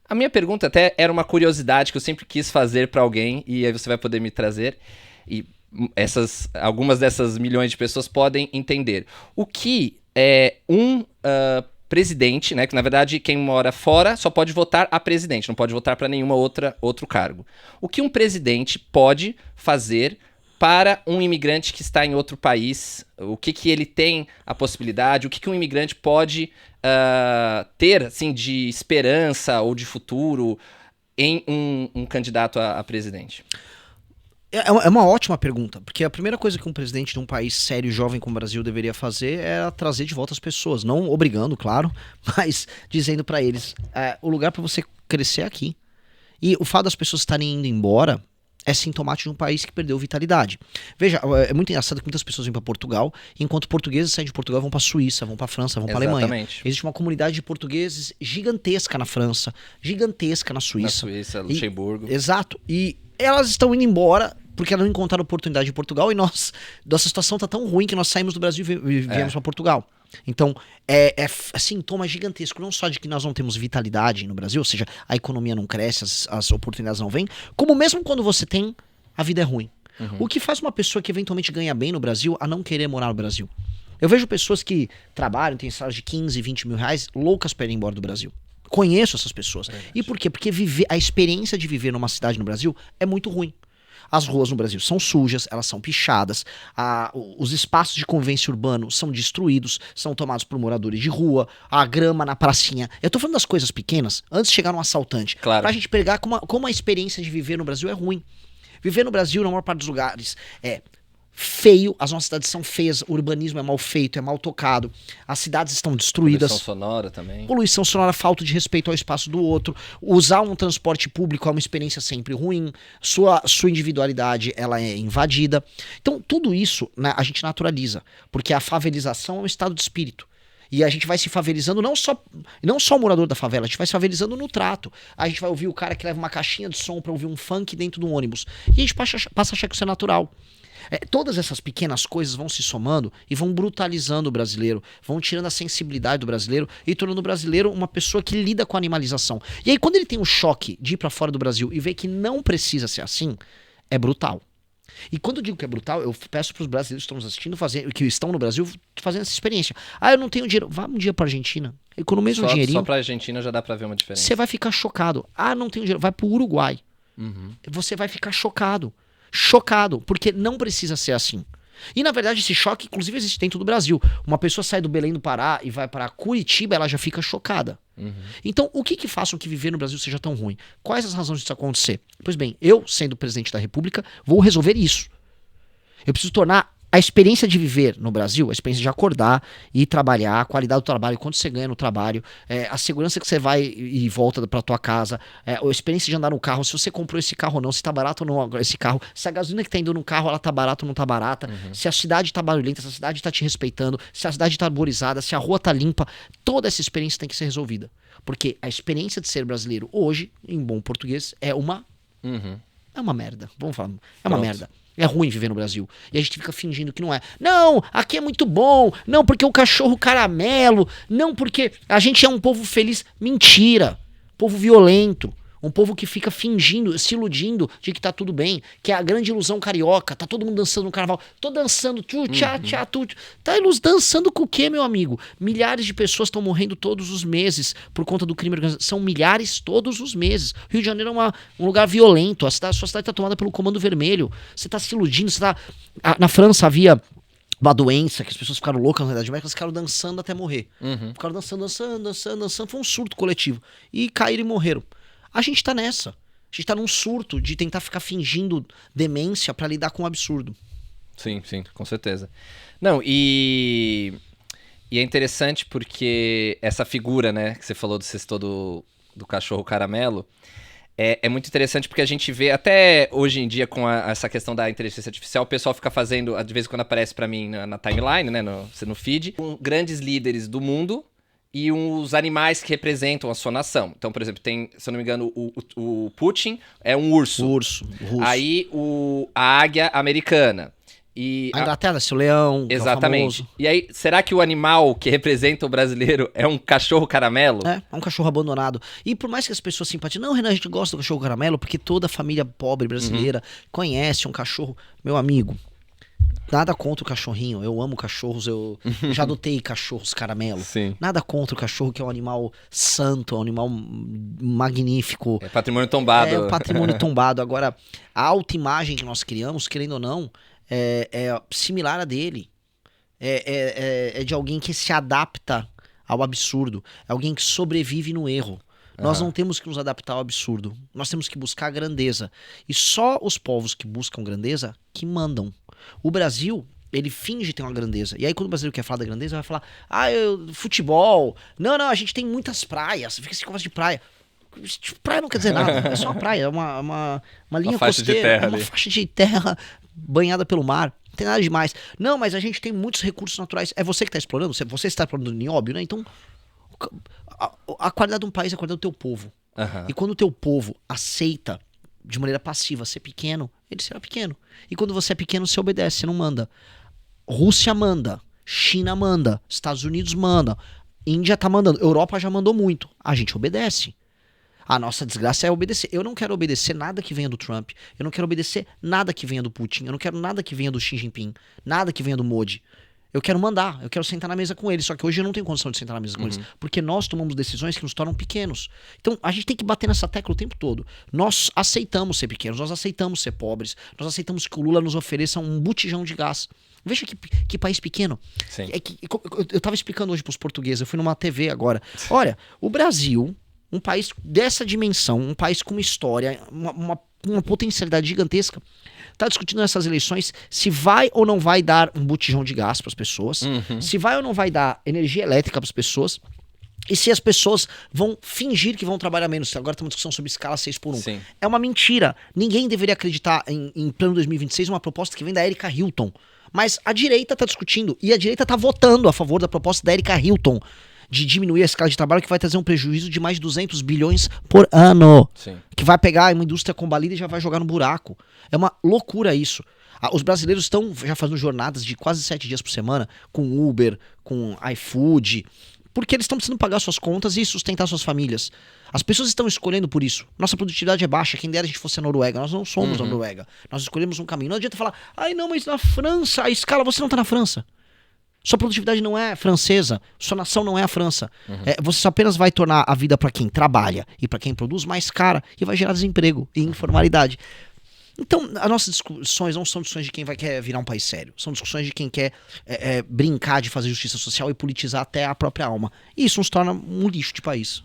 A minha pergunta até era uma curiosidade que eu sempre quis fazer pra alguém, e aí você vai poder me trazer, e algumas dessas milhões de pessoas podem entender. O que é presidente, né? Que na verdade quem mora fora só pode votar a presidente, não pode votar para nenhuma outro cargo. O que um presidente pode fazer para um imigrante que está em outro país? O que ele tem a possibilidade? O que um imigrante pode ter assim, de esperança ou de futuro em um candidato a presidente? É uma ótima pergunta, porque a primeira coisa que um presidente de um país sério e jovem como o Brasil deveria fazer é trazer de volta as pessoas, não obrigando, claro, mas dizendo pra eles, o lugar pra você crescer é aqui. E o fato das pessoas estarem indo embora é sintomático de um país que perdeu vitalidade. Veja, é muito engraçado que muitas pessoas vêm para Portugal, enquanto portugueses saem de Portugal e vão para Suíça, vão para França, vão para Alemanha. Existe uma comunidade de portugueses gigantesca na França, gigantesca na Suíça. Na Suíça, Luxemburgo. Exato. E elas estão indo embora porque elas não encontraram oportunidade em Portugal e nossa situação tá tão ruim que nós saímos do Brasil e viemos para Portugal. Então, é sintoma gigantesco, não só de que nós não temos vitalidade no Brasil, ou seja, a economia não cresce, as oportunidades não vêm, como mesmo quando você tem, a vida é ruim. Uhum. O que faz uma pessoa que eventualmente ganha bem no Brasil a não querer morar no Brasil? Eu vejo pessoas que trabalham, têm salários de 15, 20 mil reais, loucas para ir embora do Brasil. Conheço essas pessoas. E por quê? Porque a experiência de viver numa cidade no Brasil é muito ruim. As ruas no Brasil são sujas, elas são pichadas, os espaços de convivência urbano são destruídos, são tomados por moradores de rua, a grama na pracinha. Eu tô falando das coisas pequenas, antes de chegar num assaltante. Claro. Pra gente pegar como a experiência de viver no Brasil é ruim. Viver no Brasil, na maior parte dos lugares, é feio, as nossas cidades são feias, o urbanismo é mal feito, é mal tocado, as cidades estão destruídas. Poluição sonora também. Poluição sonora, falta de respeito ao espaço do outro, usar um transporte público é uma experiência sempre ruim, sua individualidade ela é invadida. Então tudo isso, né, a gente naturaliza, porque a favelização é um estado de espírito. E a gente vai se favelizando, não só o morador da favela, a gente vai se favelizando no trato. A gente vai ouvir o cara que leva uma caixinha de som pra ouvir um funk dentro de um ônibus. E a gente passa a achar que isso é natural. Todas essas pequenas coisas vão se somando e vão brutalizando o brasileiro, vão tirando a sensibilidade do brasileiro e tornando o brasileiro uma pessoa que lida com a animalização. E aí quando ele tem um choque de ir pra fora do Brasil e ver que não precisa ser assim, é brutal. E quando eu digo que é brutal, eu peço pros brasileiros que estão nos assistindo, que estão no Brasil, fazendo essa experiência. Eu não tenho dinheiro. Vá um dia pra Argentina, economiza um dinheirinho. Só pra Argentina já dá pra ver uma diferença. Você vai ficar chocado. Não tenho dinheiro. Vai pro Uruguai. Uhum. Você vai ficar chocado. Chocado, porque não precisa ser assim. E na verdade esse choque, inclusive, existe dentro do Brasil. Uma pessoa sai do Belém do Pará e vai para Curitiba, ela já fica chocada. Uhum. Então, o que faz com que viver no Brasil seja tão ruim? Quais as razões disso acontecer? Pois bem, eu, sendo presidente da República, vou resolver isso. Eu preciso tornar a experiência de viver no Brasil, a experiência de acordar e trabalhar, a qualidade do trabalho, quanto você ganha no trabalho, a segurança que você vai e volta pra tua casa, a experiência de andar no carro, se você comprou esse carro ou não, se tá barato ou não esse carro, se a gasolina que tá indo no carro, ela tá barata ou não tá barata, se a cidade tá barulhenta, se a cidade tá te respeitando, se a cidade tá arborizada, se a rua tá limpa, toda essa experiência tem que ser resolvida. Porque a experiência de ser brasileiro hoje, em bom português, é uma merda. Vamos falar, é uma merda. É ruim viver no Brasil. E a gente fica fingindo que não é. Não, aqui é muito bom. Não, porque o cachorro caramelo. Não, porque a gente é um povo feliz. Mentira. Povo violento. Um povo que fica fingindo, se iludindo de que tá tudo bem. Que é a grande ilusão carioca. Tá todo mundo dançando no carnaval. Tô dançando. Tá dançando com o quê, meu amigo? Milhares de pessoas estão morrendo todos os meses por conta do crime organizado. São milhares todos os meses. Rio de Janeiro é um lugar violento. A sua cidade tá tomada pelo Comando Vermelho. Você tá se iludindo. Na França havia uma doença que as pessoas ficaram loucas na Idade Média, elas ficaram dançando até morrer. Ficaram dançando. Foi um surto coletivo. E caíram e morreram. A gente tá nessa. A gente tá num surto de tentar ficar fingindo demência pra lidar com o absurdo. Sim, com certeza. Não, e é interessante porque essa figura, né, que você falou do sexto do cachorro caramelo, é muito interessante porque a gente vê, até hoje em dia, com essa questão da inteligência artificial, o pessoal fica fazendo, de vez em quando aparece pra mim na timeline, né, no feed, com grandes líderes do mundo e os animais que representam a sua nação. Então, por exemplo, tem, se eu não me engano, o Putin é um urso. O urso. Aí a águia americana. E A Inglaterra, seu leão, que é o exatamente. famoso. E aí, será que o animal que representa o brasileiro é um cachorro caramelo? É um cachorro abandonado. E por mais que as pessoas simpatizem, não, Renan, a gente gosta do cachorro caramelo porque toda a família pobre brasileira conhece um cachorro. Meu amigo, nada contra o cachorrinho. Eu amo cachorros, eu já adotei cachorros caramelo. Sim. Nada contra o cachorro, que é um animal santo, é um animal magnífico. É patrimônio tombado. É um patrimônio tombado. Agora, a autoimagem que nós criamos, querendo ou não, é similar à dele. É de alguém que se adapta ao absurdo. É alguém que sobrevive no erro. Nós não temos que nos adaptar ao absurdo. Nós temos que buscar a grandeza. E só os povos que buscam grandeza que mandam. O Brasil, ele finge ter uma grandeza. E aí quando o brasileiro quer falar da grandeza, vai falar, futebol. Não, a gente tem muitas praias. Fica esse conversa de praia. Praia não quer dizer nada. É só uma praia. É uma linha faixa costeira. de terra uma ali. faixa de terra banhada pelo mar. Não tem nada demais. Não, mas a gente tem muitos recursos naturais. É você que está explorando? Você está explorando nióbio, né? Então, a qualidade de um país é a qualidade do teu povo. E quando o teu povo aceita de maneira passiva ser pequeno, ele será pequeno. E quando você é pequeno, você obedece, você não manda. Rússia manda, China manda, Estados Unidos manda, Índia tá mandando, Europa já mandou muito. A gente obedece. A nossa desgraça é obedecer. Eu não quero obedecer nada que venha do Trump. Eu não quero obedecer nada que venha do Putin. Eu não quero nada que venha do Xi Jinping. Nada que venha do Modi. Eu quero mandar. Eu quero sentar na mesa com eles. Só que hoje eu não tenho condição de sentar na mesa com eles. Porque nós tomamos decisões que nos tornam pequenos. Então a gente tem que bater nessa tecla o tempo todo. Nós aceitamos ser pequenos. Nós aceitamos ser pobres. Nós aceitamos que o Lula nos ofereça um botijão de gás. Veja que país pequeno. Sim. Eu tava explicando hoje pros portugueses. Eu fui numa TV agora. Olha, o Brasil... Um país dessa dimensão, um país com uma história, uma potencialidade gigantesca, está discutindo nessas eleições se vai ou não vai dar um botijão de gás para as pessoas, se vai ou não vai dar energia elétrica para as pessoas, e se as pessoas vão fingir que vão trabalhar menos. Agora tem uma discussão sobre escala 6x1. Sim. É uma mentira. Ninguém deveria acreditar em plano 2026, uma proposta que vem da Erika Hilton. Mas a direita está discutindo, e a direita está votando a favor da proposta da Erika Hilton, de diminuir a escala de trabalho, que vai trazer um prejuízo de mais de 200 bilhões por ano. Sim. Que vai pegar uma indústria combalida e já vai jogar no buraco. É uma loucura isso. Os brasileiros estão já fazendo jornadas de quase 7 dias por semana, com Uber, com iFood, porque eles estão precisando pagar suas contas e sustentar suas famílias. As pessoas estão escolhendo por isso. Nossa produtividade é baixa, quem dera a gente fosse a Noruega. Nós não somos a Noruega. Nós escolhemos um caminho. Não adianta falar, não, mas na França, a escala, você não está na França. Sua produtividade não é francesa, sua nação não é a França. Você apenas vai tornar a vida para quem trabalha e para quem produz mais cara e vai gerar desemprego e informalidade. Então, as nossas discussões não são discussões de quem quer virar um país sério. São discussões de quem quer brincar de fazer justiça social e politizar até a própria alma. E isso nos torna um lixo de país.